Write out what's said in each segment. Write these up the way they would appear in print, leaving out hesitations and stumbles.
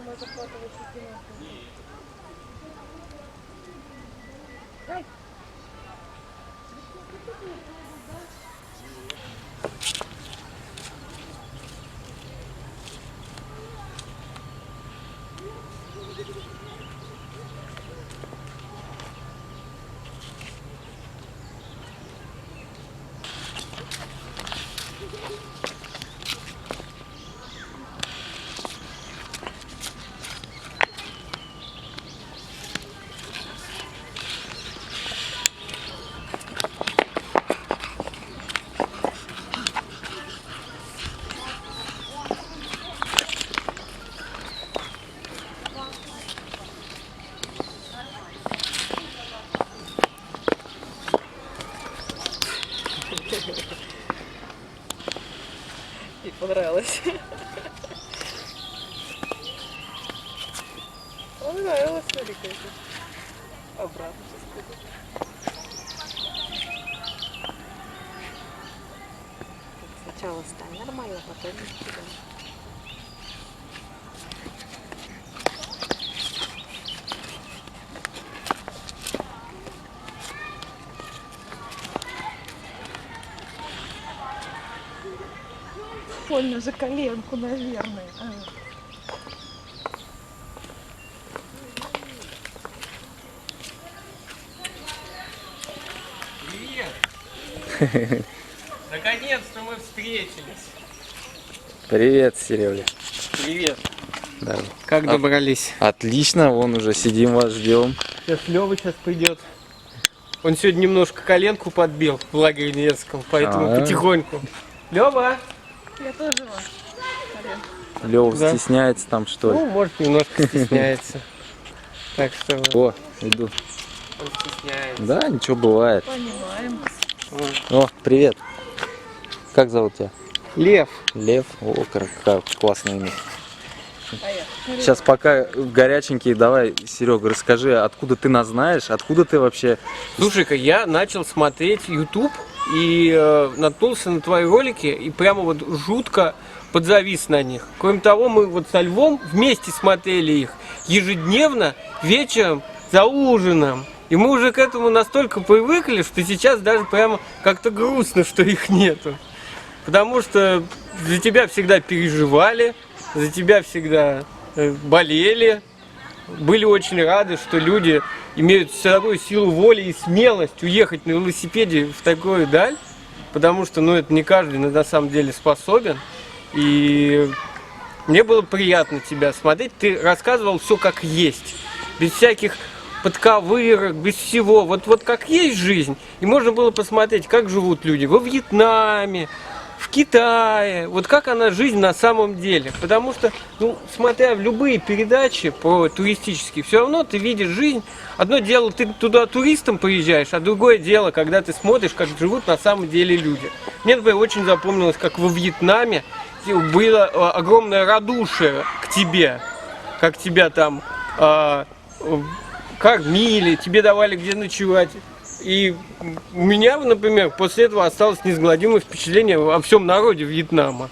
самое захватывающее кино. Дай. И понравилось. Понравилось, смотри, конечно. Обратно сейчас пойду. Сначала стань нормально, потом сюда. Больно за коленку, наверное. Привет! Наконец-то мы встретились. Привет, Серега. Привет. Да. Как добрались? Отлично, вон уже сидим, вас ждем. Сейчас Лёва сейчас придет. Он сегодня немножко коленку подбил в лагере немецком, поэтому потихоньку. Лёва! Я тоже вам. Лёва Да. стесняется там, что ли? Ну, может, немножко стесняется. Так что О, иду. он стесняется. Да, ничего бывает. Понимаем. О, привет. Как зовут тебя? Лев. Лев. О, как классное имя. Сейчас пока горяченький, давай, Серега, расскажи, откуда ты нас знаешь, откуда ты вообще... Слушай-ка, я начал смотреть YouTube и наткнулся на твои ролики и прямо вот жутко подзавис на них. Кроме того, мы вот со Львом вместе смотрели их ежедневно вечером за ужином. И мы уже к этому настолько привыкли, что сейчас даже прямо как-то грустно, что их нету. Потому что за тебя всегда переживали, за тебя всегда болели, были очень рады, что люди имеют такую силу воли и смелость уехать на велосипеде в такую даль, потому что, ну, это не каждый на самом деле способен. И мне было приятно тебя смотреть, ты рассказывал все как есть, без всяких подковырок, без всего, вот как есть жизнь. И можно было посмотреть, как живут люди во Вьетнаме, в Китае, вот как она жизнь на самом деле. Потому что, ну, смотря в любые передачи про туристические, все равно ты видишь жизнь. Одно дело, ты туда туристом приезжаешь, а другое дело, когда ты смотришь, как живут на самом деле люди. Мне, например, очень запомнилось, как во Вьетнаме было огромное радушие к тебе, как тебя там кормили, тебе давали где ночевать. И у меня, например, после этого осталось неизгладимое впечатление о всем народе Вьетнама.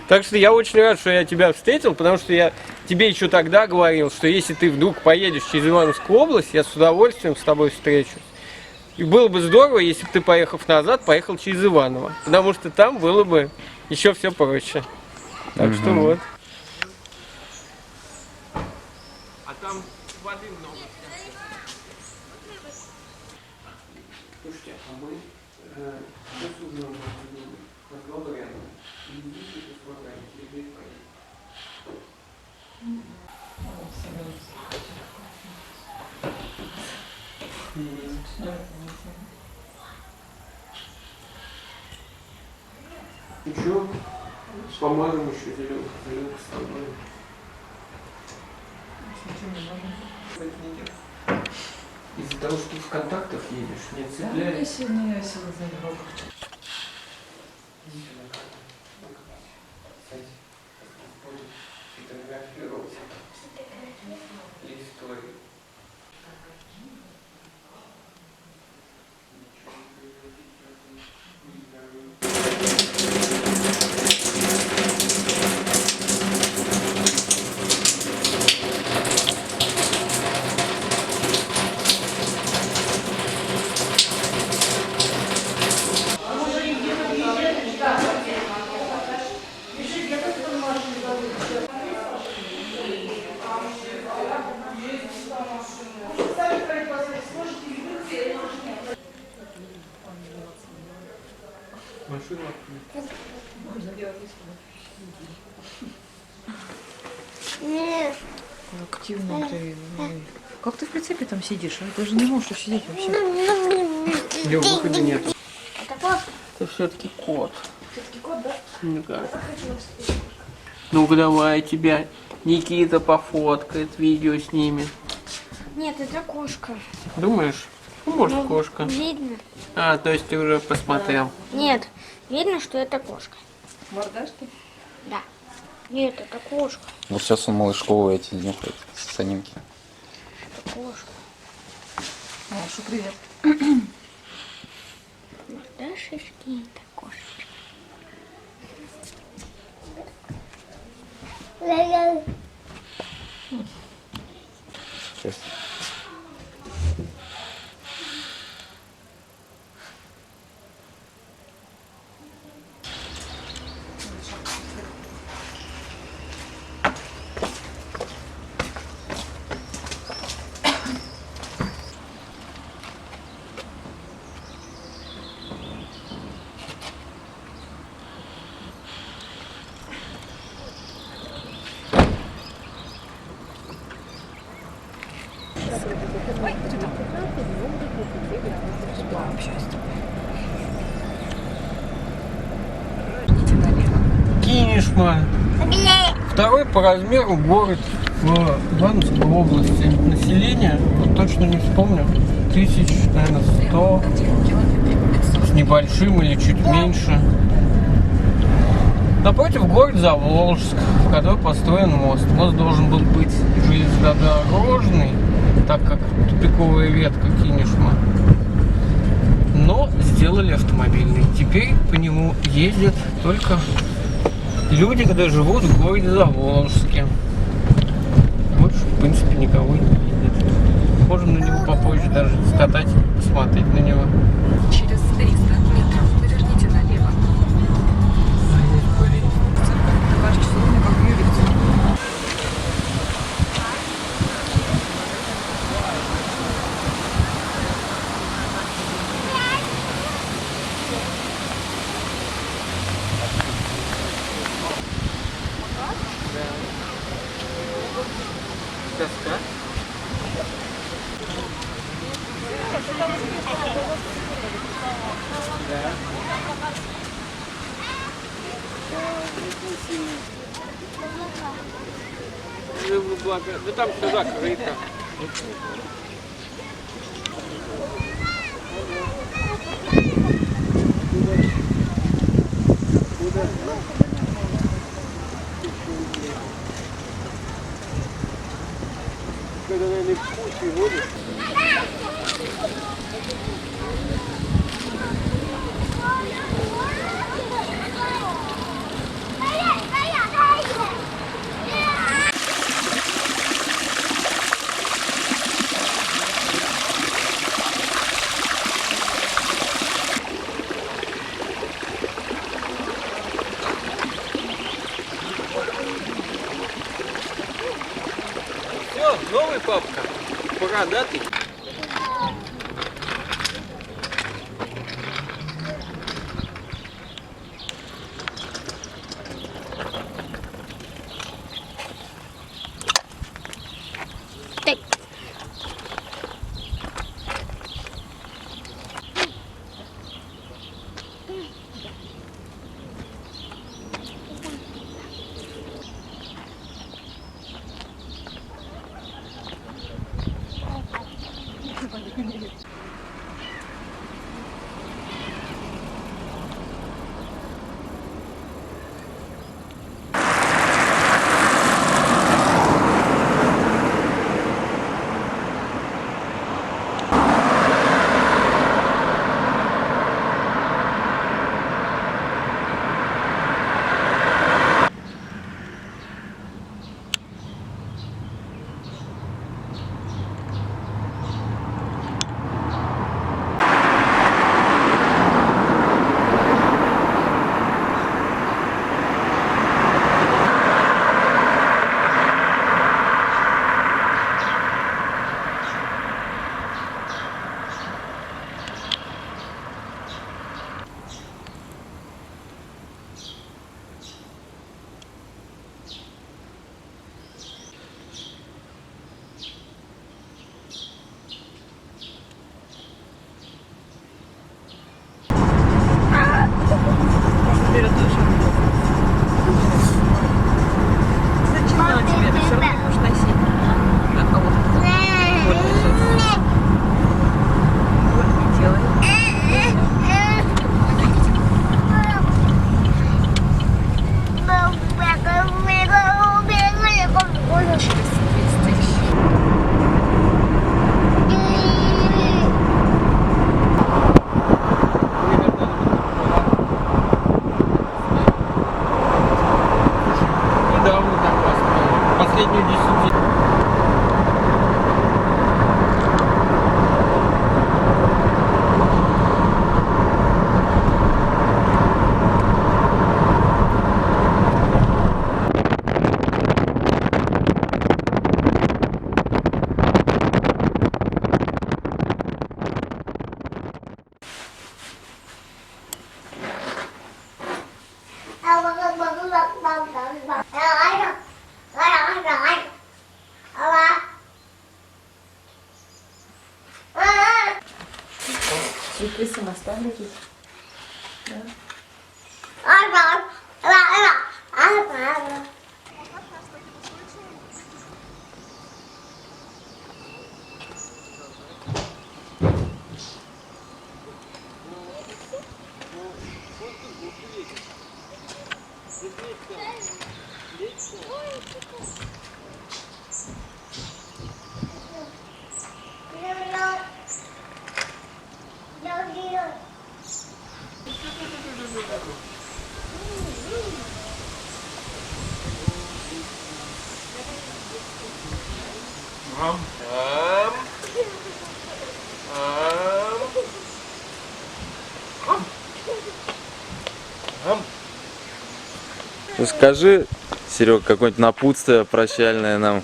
Так что я очень рад, что я тебя встретил, потому что я тебе еще тогда говорил, что если ты вдруг поедешь через Ивановскую область, я с удовольствием с тобой встречусь. И было бы здорово, если бы ты, поехав назад, поехал через Иваново, потому что там было бы еще все проще. Так что вот. А там воды много. Слушайте, а мы с ужином разговариваем. Еще помажем еще зеленку с тобой. Из-за того, что ты в контактах едешь, не цепляешь. Я сильно за него. Активно ты. Как ты в прицепе там сидишь? А? Ты же не можешь сидеть вообще. Где выхода нет. Это кошка. Это все-таки кот. Все-таки кот, да? Мне кажется. Захотелось. Ну-ка давай, тебя Никита пофоткает, видео снимет. Нет, это кошка. Думаешь? Ну, может, кошка. Видно. А, то есть ты уже посмотрел. Нет, видно, что это кошка. Мордашки? Да. Нет, это кошка. Вот сейчас он малышковые эти нюхает, санинки. Это кошка. Маша, привет. Мордашечки, это кошечка. Сейчас. Кинешма. Второй по размеру город в Ивановской области. Население, вот точно не вспомню, 1100, с небольшим или чуть меньше. Напротив город Заволжск, в который построен мост. Мост должен был быть железнодорожный, так как тупиковая ветка Кинешма. Но сделали автомобильный. Теперь по нему ездят только люди, которые живут в городе Заволжске. Больше, в принципе, никого не видят. Можем на него попозже даже скатать, посмотреть на него. Через 300 метров поверните налево. Ваш часовня, как в Юрьевце. Доска. Да. Да там все закрыто. Когда, наверное, в путь водит. Все, новый папка, бородатый. последнюю десятилетие. Сюрприз наставники. Ну, скажи, Серег, какое-нибудь напутствие прощальное нам.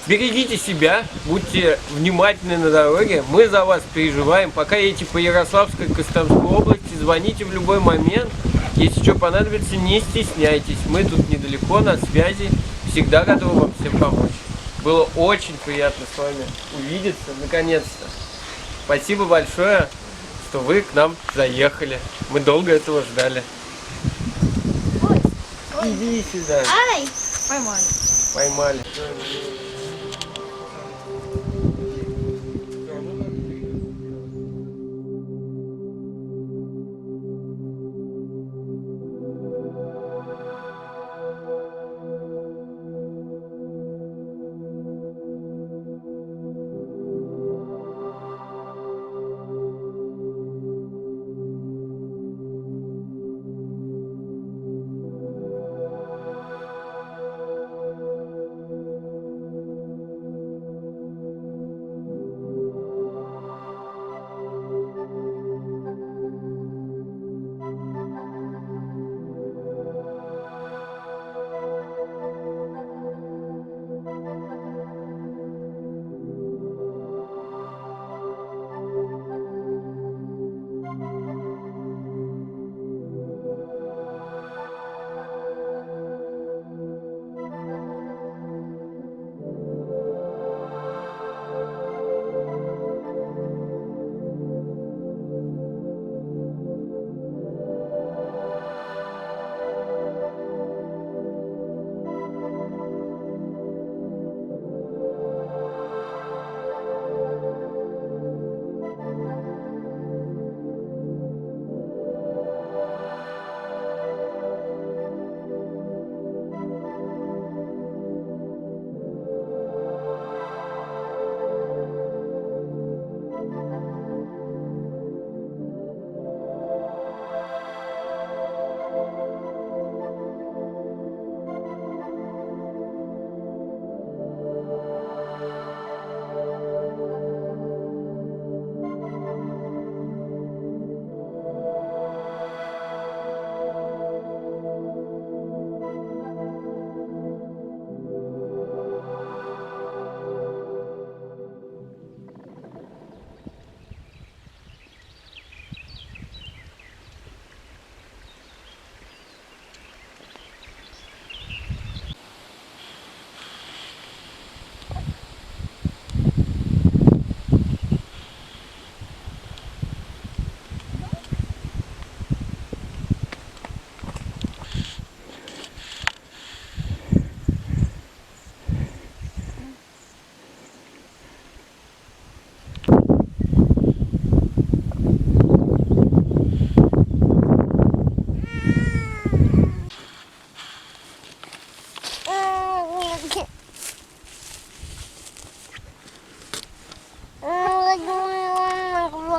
Берегите себя, будьте внимательны на дороге, мы за вас переживаем. Пока едете по Ярославской, Костромской области, звоните в любой момент. Если что понадобится, не стесняйтесь. Мы тут недалеко, на связи, всегда готовы вам всем помочь. Было очень приятно с вами увидеться, наконец-то. Спасибо большое, что вы к нам заехали. Мы долго этого ждали. Иди сюда. Ай! Поймали. Поймали.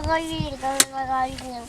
Говорили,